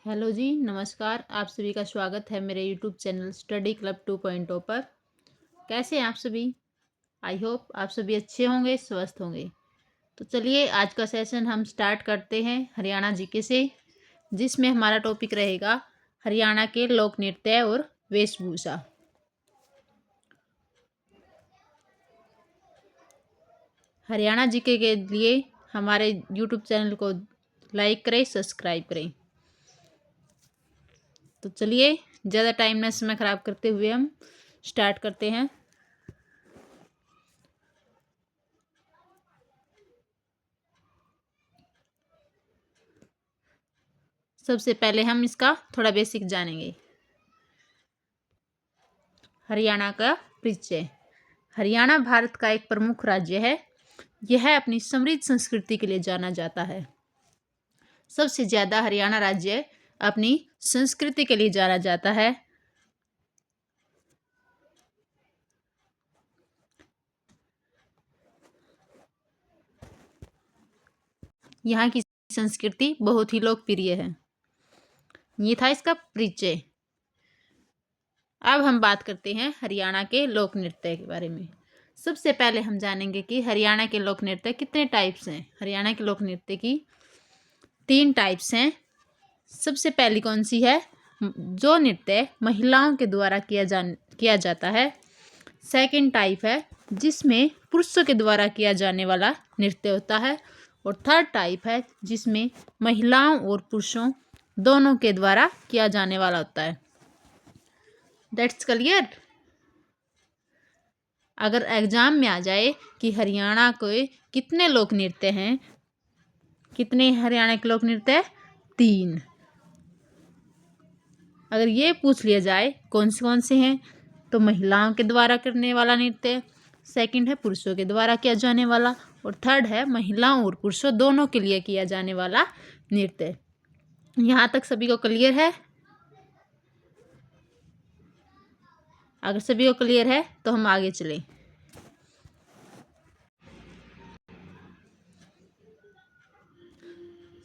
Hello जी, नमस्कार। आप सभी का स्वागत है मेरे यूट्यूब चैनल स्टडी क्लब 2.0 पर। कैसे हैं आप सभी? आई होप आप सभी अच्छे होंगे, स्वस्थ होंगे। तो चलिए आज का सेशन हम स्टार्ट करते हैं हरियाणा जीके से, जिसमें हमारा टॉपिक रहेगा हरियाणा के लोक नृत्य और वेशभूषा। हरियाणा जीके के लिए हमारे यूट्यूब चैनल को लाइक करें, सब्सक्राइब करें। तो चलिए ज़्यादा टाइम ना समय ख़राब करते हुए हम स्टार्ट करते हैं। सबसे पहले हम इसका थोड़ा बेसिक जानेंगे। हरियाणा का परिचय। हरियाणा भारत का एक प्रमुख राज्य है। यह अपनी समृद्ध संस्कृति के लिए जाना जाता है। सबसे ज़्यादा हरियाणा राज्य अपनी संस्कृति के लिए जाना जाता है। यहाँ की संस्कृति बहुत ही लोकप्रिय है। ये था इसका परिचय। अब हम बात करते हैं हरियाणा के लोक नृत्य के बारे में। सबसे पहले हम जानेंगे कि हरियाणा के लोक नृत्य कितने टाइप्स हैं। हरियाणा के लोक नृत्य की 3 टाइप्स हैं। सबसे पहली कौन सी है? जो नृत्य महिलाओं के द्वारा किया जाता है। सेकंड टाइप है जिसमें पुरुषों के द्वारा किया जाने वाला नृत्य होता है। और थर्ड टाइप है जिसमें महिलाओं और पुरुषों दोनों के द्वारा किया जाने वाला होता है। That's clear. अगर एग्जाम में आ जाए कि हरियाणा के कितने लोक नृत्य हैं, कितने हरियाणा के लोक नृत्य? 3। अगर ये पूछ लिया जाए कौन से हैं, तो महिलाओं के द्वारा करने वाला नृत्य, सेकंड है पुरुषों के द्वारा किया जाने वाला, और थर्ड है महिलाओं और पुरुषों दोनों के लिए किया जाने वाला नृत्य। यहाँ तक सभी को क्लियर है? अगर सभी को क्लियर है तो हम आगे चलें।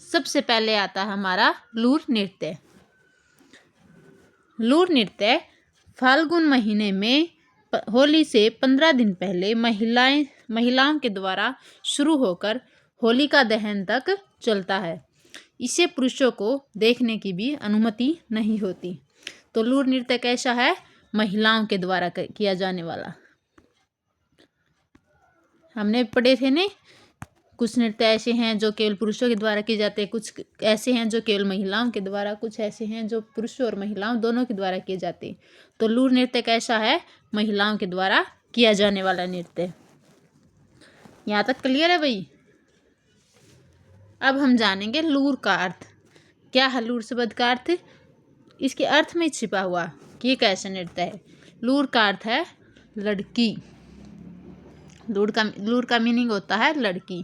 सबसे पहले आता है हमारा लूर नृत्य। लूर नृत्य फाल्गुन महीने में होली से 15 दिन पहले महिलाओं के द्वारा शुरू होकर होलिका दहन तक चलता है। इसे पुरुषों को देखने की भी अनुमति नहीं होती। तो लूर नृत्य कैसा है? महिलाओं के द्वारा किया जाने वाला। हमने पढ़े थे ने, कुछ नृत्य ऐसे हैं जो केवल पुरुषों के द्वारा किए जाते हैं, कुछ ऐसे हैं जो केवल महिलाओं के द्वारा, कुछ ऐसे हैं जो पुरुषों और महिलाओं दोनों के द्वारा किए जाते हैं। तो लूर नृत्य कैसा है? महिलाओं के द्वारा किया जाने वाला नृत्य। यहाँ तक क्लियर है भाई? अब हम जानेंगे लूर का अर्थ। क्या है लूर शब्द का अर्थ? इसके अर्थ में छिपा हुआ कि ये कैसा नृत्य है। लूर का अर्थ है लड़की। लूर का मीनिंग होता है लड़की।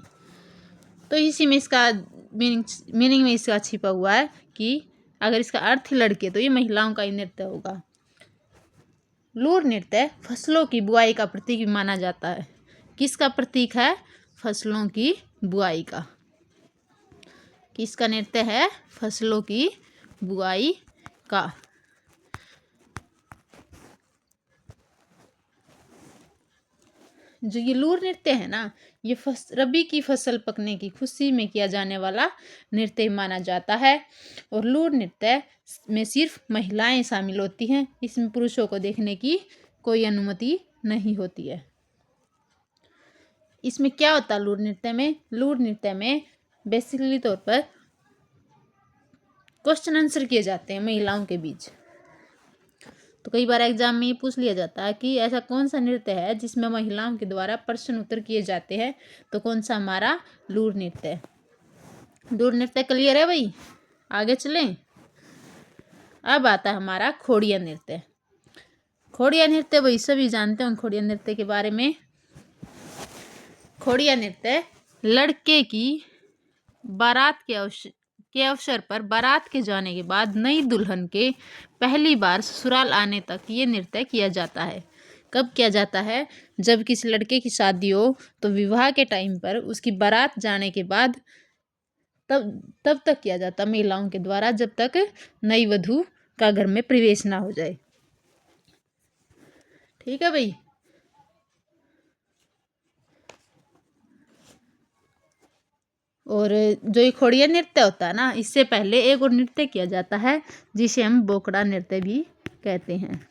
तो इसी में इसका मीनिंग में इसका छिपा हुआ है कि अगर इसका अर्थ ही लड़के तो ये महिलाओं का ही नृत्य होगा। लूर नृत्य फसलों की बुआई का प्रतीक भी माना जाता है। किसका प्रतीक है? फसलों की बुआई का। किसका नृत्य है? फसलों की बुआई का। जो ये लूर नृत्य है ना, ये रबी की फसल पकने की खुशी में किया जाने वाला नृत्य माना जाता है। और लूर नृत्य में सिर्फ महिलाएं शामिल होती हैं। इसमें पुरुषों को देखने की कोई अनुमति नहीं होती है। इसमें क्या होता है लूर नृत्य में? लूर नृत्य में बेसिकली तौर पर क्वेश्चन आंसर किए जाते हैं महिलाओं के बीच। तो कई बार एग्जाम में ये पूछ लिया जाता है कि ऐसा कौन सा नृत्य है जिसमें महिलाओं के द्वारा प्रश्न उत्तर किए जाते हैं, तो कौन सा हमारा लूर नृत्य है। लूर नृत्य क्लियर है भाई? आगे चलें। अब आता है हमारा खोड़िया नृत्य। खोड़िया नृत्य भाई सभी जानते हैं खोड़िया नृत्य के बारे में। खोड़िया नृत्य लड़के की बारात के अवसर पर बारात के जाने के बाद नई दुल्हन के पहली बार ससुराल आने तक ये नृत्य किया जाता है। कब किया जाता है? जब किसी लड़के की शादी हो तो विवाह के टाइम पर उसकी बारात जाने के बाद तब तक किया जाता महिलाओं के द्वारा जब तक नई वधू का घर में प्रवेश ना हो जाए। ठीक है भाई। और जो ये खोड़िया नृत्य होता है ना, इससे पहले एक और नृत्य किया जाता है जिसे हम बोकड़ा नृत्य भी कहते हैं।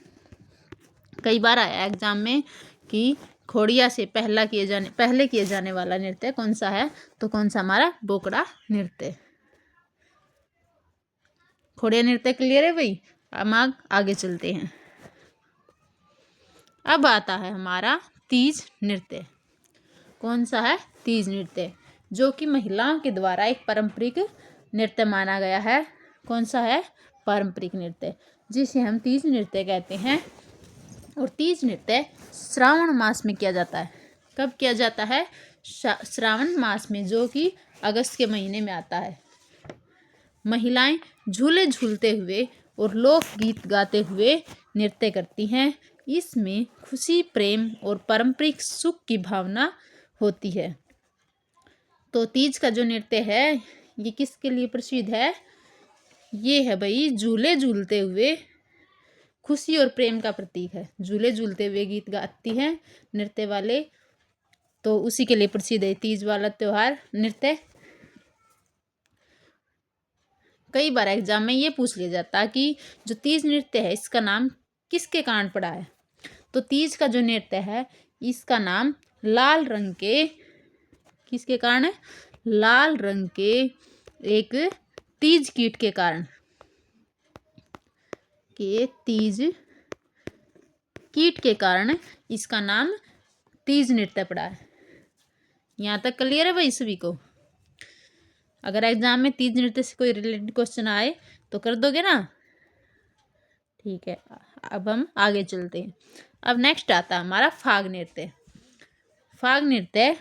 कई बार आया एग्जाम में कि खोड़िया से पहले किए जाने वाला नृत्य कौन सा है, तो कौन सा हमारा बोकड़ा नृत्य। खोड़िया नृत्य क्लियर है भाई। अब आगे चलते हैं। अब आता है हमारा तीज नृत्य। कौन सा है? तीज नृत्य, जो कि महिलाओं के द्वारा एक पारंपरिक नृत्य माना गया है। कौन सा है? पारंपरिक नृत्य, जिसे हम तीज नृत्य कहते हैं। और तीज नृत्य श्रावण मास में किया जाता है। कब किया जाता है? श्रावण मास में, जो कि अगस्त के महीने में आता है। महिलाएं झूले झूलते हुए और लोक गीत गाते हुए नृत्य करती हैं। इसमें खुशी, प्रेम और पारंपरिक सुख की भावना होती है। तो तीज का जो नृत्य है ये किसके लिए प्रसिद्ध है? ये है भाई झूले झूलते हुए, खुशी और प्रेम का प्रतीक है। झूले झूलते हुए गीत गाती हैं नृत्य वाले, तो उसी के लिए प्रसिद्ध है तीज वाला त्योहार नृत्य। कई बार एग्जाम में ये पूछ लिया जाता कि जो तीज नृत्य है इसका नाम किसके कारण पड़ा है। तो तीज का जो नृत्य है इसका नाम लाल रंग के, किसके कारण है? लाल रंग के एक तीज कीट के कारण, के तीज कीट के कारण इसका नाम तीज नृत्य पड़ा है। यहाँ तक क्लियर है भाई सभी को? अगर एग्जाम में तीज नृत्य से कोई रिलेटेड क्वेश्चन आए तो कर दोगे ना? ठीक है, अब हम आगे चलते हैं। अब नेक्स्ट आता है हमारा फाग नृत्य। फाग नृत्य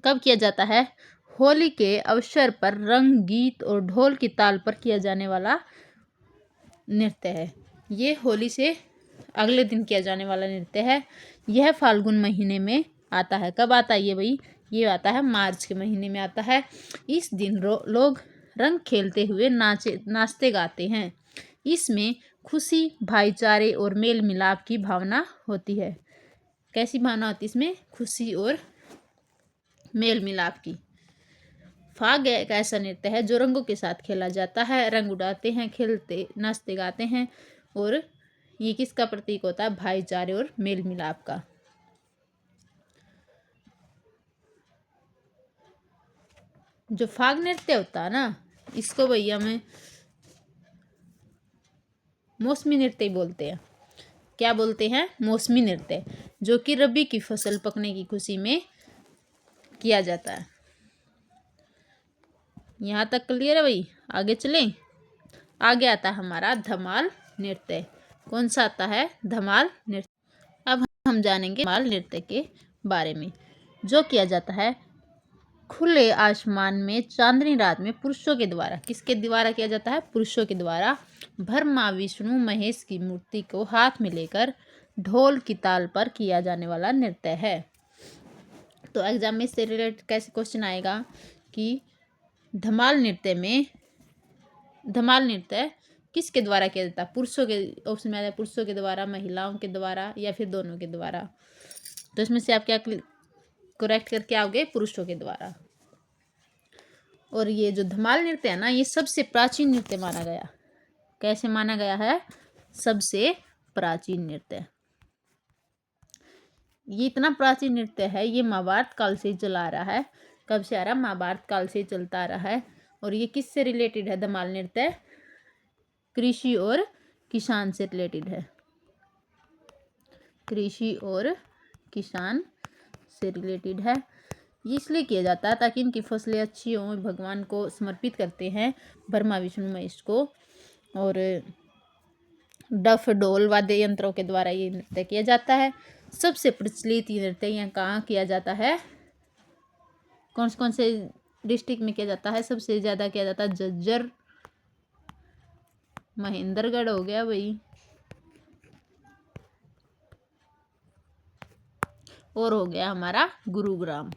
कब किया जाता है? होली के अवसर पर रंग, गीत और ढोल की ताल पर किया जाने वाला नृत्य है। ये होली से अगले दिन किया जाने वाला नृत्य है। यह फाल्गुन महीने में आता है। कब आता है ये भाई? ये आता है मार्च के महीने में आता है। इस दिन लोग रंग खेलते हुए नाचते गाते हैं। इसमें खुशी, भाईचारे और मेल मिलाप की भावना होती है। कैसी भावना होती है इसमें? खुशी और मेल मिलाप की। फाग एक ऐसा नृत्य है जो रंगों के साथ खेला जाता है। रंग उड़ाते हैं, खेलते, नाचते गाते हैं, और ये किसका प्रतीक होता है? भाईचारे और मेल मिलाप का। जो फाग नृत्य होता है ना, इसको भैया में मौसमी नृत्य बोलते हैं। क्या बोलते हैं? मौसमी नृत्य, जो कि रबी की फसल पकने की खुशी में किया जाता है। यहाँ तक क्लियर है भाई? आगे चलें। आगे आता है हमारा धमाल नृत्य। कौन सा आता है? धमाल नृत्य। अब हम जानेंगे धमाल नृत्य के बारे में, जो किया जाता है खुले आसमान में चांदनी रात में पुरुषों के द्वारा। किसके द्वारा किया जाता है? पुरुषों के द्वारा। ब्रह्मा, विष्णु, महेश की मूर्ति को हाथ में लेकर ढोल की ताल पर किया जाने वाला नृत्य है। तो एग्जाम में इससे रिलेटेड कैसे क्वेश्चन आएगा कि धमाल नृत्य किसके द्वारा किया जाता है? पुरुषों के, ऑप्शन में आता है पुरुषों के द्वारा, महिलाओं के द्वारा, या फिर दोनों के द्वारा। तो इसमें से आप क्या करेक्ट करके आओगे? पुरुषों के द्वारा। और ये जो धमाल नृत्य है ना, ये सबसे प्राचीन नृत्य माना गया। कैसे माना गया है? सबसे प्राचीन नृत्य। ये इतना प्राचीन नृत्य है, ये महाभारत काल से चला आ रहा है। कब से आ रहा? महाभारत काल से चलता आ रहा है। और ये किससे रिलेटेड है? धमाल नृत्य कृषि और किसान से रिलेटेड है। कृषि और किसान से रिलेटेड है। ये इसलिए किया जाता है ताकि इनकी फसलें अच्छी हों, भगवान को समर्पित करते हैं, ब्रह्मा, विष्णु, महेश को। और डफ, ढोल, वाद्य यंत्रों के द्वारा ये नृत्य किया जाता है। सबसे प्रचलित ये नृत्य यहाँ कहाँ किया जाता है? कौन से डिस्ट्रिक्ट में किया जाता है? सबसे ज़्यादा किया जाता है झज्जर, महेंद्रगढ़ हो गया भाई, और हो गया हमारा गुरुग्राम।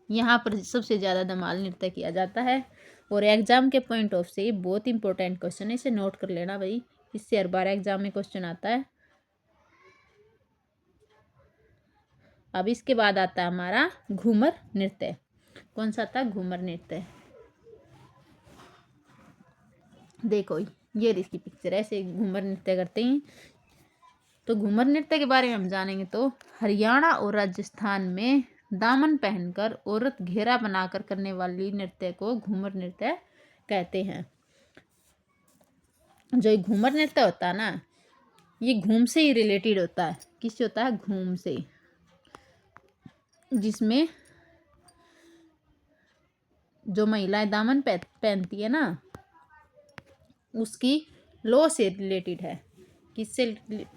यहाँ पर सबसे ज़्यादा धमाल नृत्य किया जाता है। और एग्जाम के पॉइंट ऑफ से बहुत इंपॉर्टेंट क्वेश्चन है, इसे नोट कर लेना भाई, इससे हर बार एग्जाम में क्वेश्चन आता है। अब इसके बाद आता है हमारा घूमर नृत्य। कौन सा आता है? घूमर नृत्य। देखो ये इसकी पिक्चर है, ऐसे घूमर नृत्य करते हैं। तो घूमर नृत्य के बारे में हम जानेंगे तो हरियाणा और राजस्थान में दामन पहनकर औरत घेरा बनाकर करने वाली नृत्य को घूमर नृत्य कहते हैं। जो ये घूमर नृत्य होता है ना, ये घूम से ही रिलेटेड होता है। किससे होता है? घूम से। जिसमें जो महिलाएं दामन पहनती है ना, उसकी लॉ से रिलेटेड है। किससे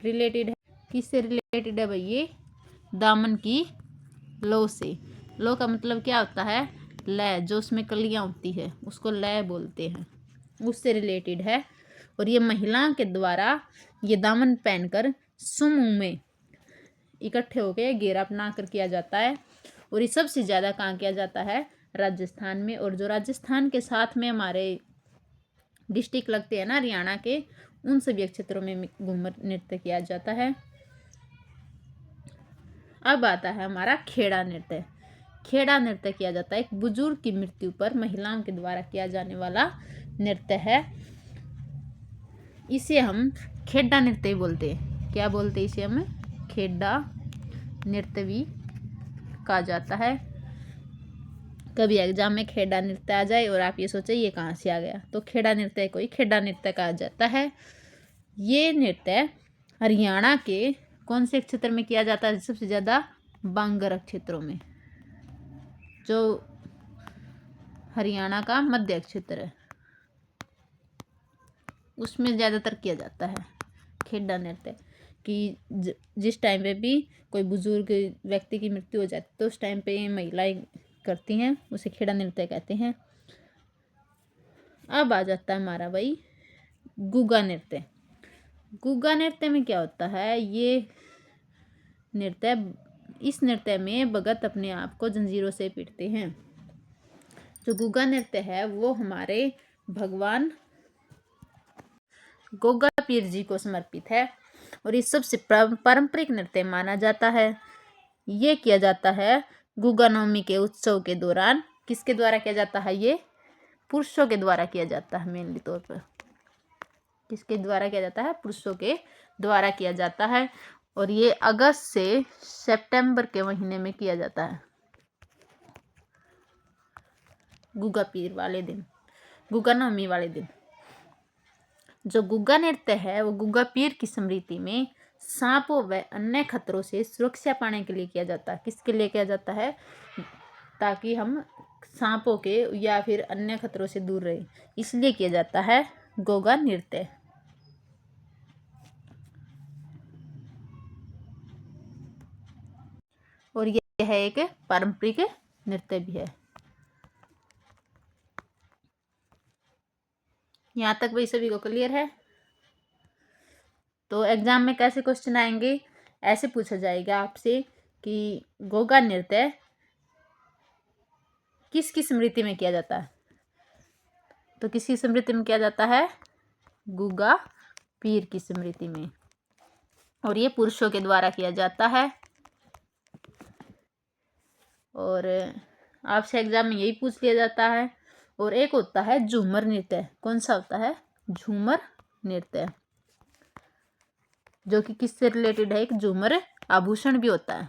रिलेटेड है? किससे रिलेटेड है भाई? ये दामन की लौ से। लौ का मतलब क्या होता है? लय। जो उसमें कलियां होती है उसको लय बोलते हैं, उससे रिलेटेड है। और ये महिलाओं के द्वारा ये दामन पहनकर समूह में इकट्ठे होकर घेरा बना कर किया जाता है। और ये सबसे ज़्यादा कहाँ किया जाता है? राजस्थान में। और जो राजस्थान के साथ में हमारे डिस्ट्रिक्ट लगते हैं ना हरियाणा के, उन सभी क्षेत्रों में घूमर नृत्य किया जाता है। अब आता है हमारा खेड़ा नृत्य। खेड़ा नृत्य किया जाता है एक बुजुर्ग की मृत्यु पर महिलाओं के द्वारा किया जाने वाला नृत्य है। इसे हम खेड़ा नृत्य बोलते हैं। क्या बोलते हैं इसे? हम खेड़ा नृत्य भी कहा जाता है। कभी एग्जाम में खेड़ा नृत्य आ जाए और आप ये सोचे ये कहाँ से आ गया, तो खेड़ा नृत्य को ही खेड़ा नृत्य कहा जाता है। ये नृत्य हरियाणा के कौन से क्षेत्र में किया जाता है? सबसे ज़्यादा बांगर क्षेत्रों में, जो हरियाणा का मध्य क्षेत्र है, उसमें ज़्यादातर किया जाता है खेड़ा नृत्य। कि जिस टाइम पे भी कोई बुजुर्ग व्यक्ति की मृत्यु हो जाती है तो उस टाइम पे महिलाएं करती हैं, उसे खेड़ा नृत्य कहते हैं। अब आ जाता है हमारा भाई गुग्गा नृत्य। गुग्गा नृत्य में क्या होता है? ये नृत्य, इस नृत्य में भगत अपने आप को जंजीरों से पीटते हैं। जो गुग्गा नृत्य है वो हमारे भगवान गोगा पीर जी को समर्पित है और ये सबसे पारंपरिक नृत्य माना जाता है। ये किया जाता है गुग्गा नवमी के उत्सव के दौरान। किसके द्वारा किया जाता है? ये पुरुषों के द्वारा किया जाता है मेनली तौर पर। किसके द्वारा किया जाता है? पुरुषों के द्वारा किया जाता है। और ये अगस्त से सितंबर के महीने में किया जाता है, गुग्गा पीर वाले दिन, गुग्गा नवमी वाले दिन। जो गुग्गा नृत्य है वो गुग्गा पीर की स्मृति में सांपों व अन्य खतरों से सुरक्षा पाने के लिए किया जाता है। किसके लिए किया जाता है? ताकि हम सांपों के या फिर अन्य खतरों से दूर रहे, इसलिए किया जाता है गुग्गा नृत्य। और यह है एक पारंपरिक नृत्य भी है। यहाँ तक भाई सभी को क्लियर है? तो एग्जाम में कैसे क्वेश्चन आएंगे? ऐसे पूछा जाएगा आपसे कि गुग्गा नृत्य किसकी स्मृति में किया जाता है? तो किसकी स्मृति में किया जाता है? गुग्गा पीर की स्मृति में। और ये पुरुषों के द्वारा किया जाता है। और आपसे एग्जाम में यही पूछ लिया जाता है। और एक होता है झूमर नृत्य। कौन सा होता है? झूमर नृत्य, जो कि किससे रिलेटेड है? एक झूमर आभूषण भी होता है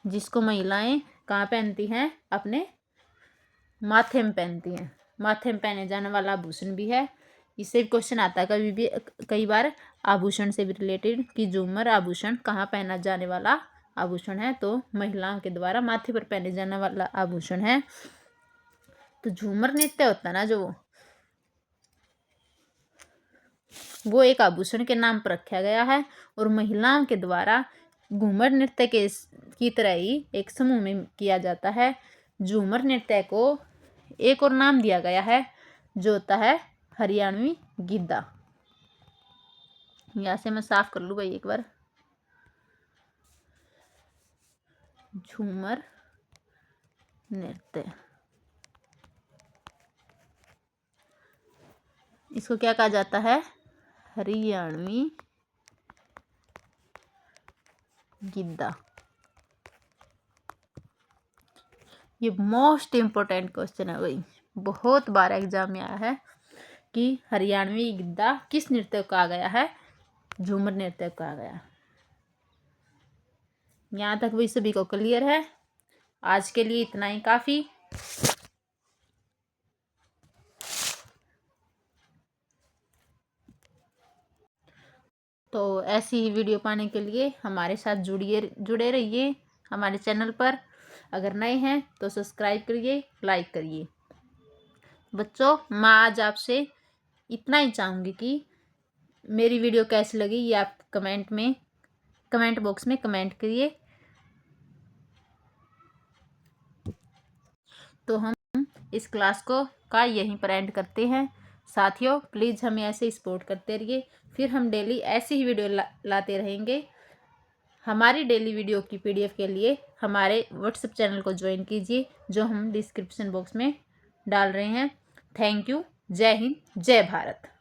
जिसको महिलाएं कहाँ पहनती हैं? अपने माथे में पहनती हैं। माथे में पहने जाने वाला आभूषण भी है। इससे भी क्वेश्चन आता है कभी भी, कई बार आभूषण से भी रिलेटेड कि झूमर आभूषण कहाँ पहना जाने वाला आभूषण है? तो महिलाओं के द्वारा माथे पर पहने जाने वाला आभूषण है। तो झूमर नृत्य होता है ना जो, वो एक आभूषण के नाम पर रखा गया है। और महिलाओं के द्वारा घूमर नृत्य की तरह ही एक समूह में किया जाता है। झूमर नृत्य को एक और नाम दिया गया है जो होता है हरियाणवी गिद्धा। यहाँ से मैं साफ कर लूँ भाई एक बार। झूमर नृत्य। इसको क्या कहा जाता है? हरियाणवी गिद्धा। ये मोस्ट इम्पोर्टेंट क्वेश्चन है भाई, बहुत बार एग्जाम में आया है कि हरियाणवी गिद्धा किस नृत्य को कहा गया है? झूमर नृत्य को कहा गया। यहाँ तक भी सभी को क्लियर है? आज के लिए इतना ही काफ़ी। तो ऐसी ही वीडियो पाने के लिए हमारे साथ जुड़े रहिए हमारे चैनल पर। अगर नए हैं तो सब्सक्राइब करिए, लाइक करिए। बच्चों, मैं आज आपसे इतना ही चाहूँगी कि मेरी वीडियो कैसी लगी ये आप कमेंट बॉक्स में कमेंट करिए। तो हम इस क्लास का यहीं पर एंड करते हैं। साथियों, प्लीज़ हमें ऐसे ही सपोर्ट करते रहिए, फिर हम डेली ऐसी ही वीडियो लाते रहेंगे। हमारी डेली वीडियो की PDF के लिए हमारे व्हाट्सएप चैनल को ज्वाइन कीजिए, जो हम डिस्क्रिप्शन बॉक्स में डाल रहे हैं। Thank you. जय हिंद, जय भारत।